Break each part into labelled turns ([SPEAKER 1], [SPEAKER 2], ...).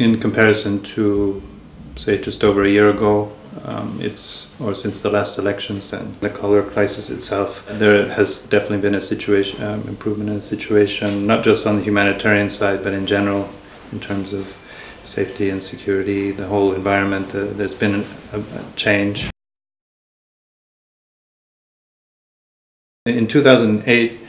[SPEAKER 1] In comparison to, say, just over a year ago, or since the last elections and the cholera crisis itself, there has definitely been a situation, improvement in the situation, not just on the humanitarian side, but in general, in terms of safety and security, the whole environment. There's been a change. In 2008,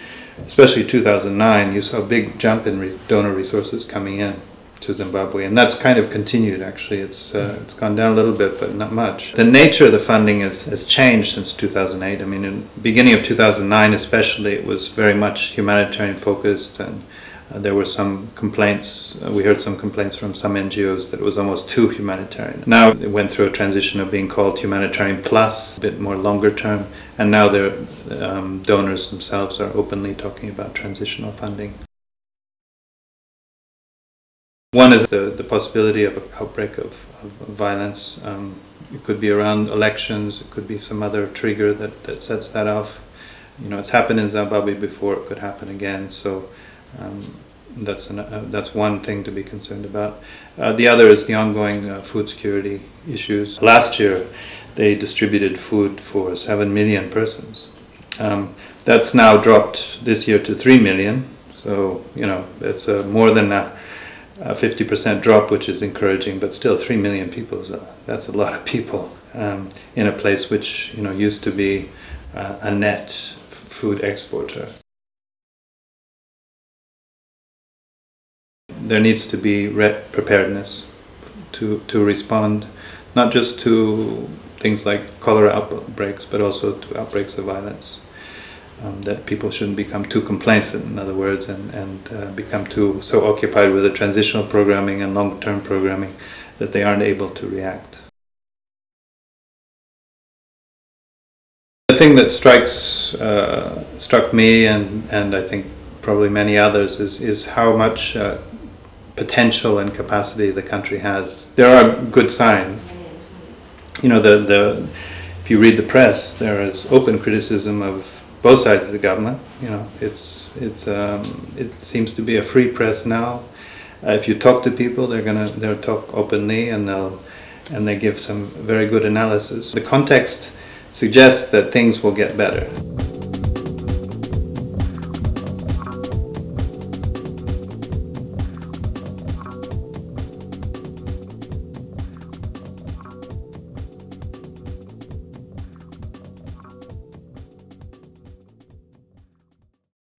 [SPEAKER 1] especially 2009, you saw a big jump in donor resources coming in to Zimbabwe, and that's kind of continued. Actually, it's gone down a little bit, but not much. The nature of the funding has changed since 2008. I mean, in the beginning of 2009 especially, it was very much humanitarian focused, and there were some complaints. We heard some complaints from some NGOs that it was almost too humanitarian. Now it went through a transition of being called Humanitarian Plus, a bit more longer term, and now the donors themselves are openly talking about transitional funding. One is the possibility of an outbreak of violence. It could be around elections, it could be some other trigger that sets that off. You know, it's happened in Zimbabwe before, it could happen again, so that's one thing to be concerned about. The other is the ongoing food security issues. Last year they distributed food for 7 million persons. That's now dropped this year to 3 million, so you know, it's more than a 50% drop, which is encouraging, but still 3 million people, that's a lot of people in a place which, you know, used to be a net food exporter. There needs to be preparedness to respond, not just to things like cholera outbreaks, but also to outbreaks of violence. That people shouldn't become too complacent, in other words, and become so occupied with the transitional programming and long-term programming that they aren't able to react. The thing that struck me, and I think probably many others, is how much potential and capacity the country has. There are good signs. You know, if you read the press, there is open criticism of both sides of the government. You know, it seems to be a free press now. If you talk to people, they'll talk openly, and they give some very good analysis. The context suggests that things will get better.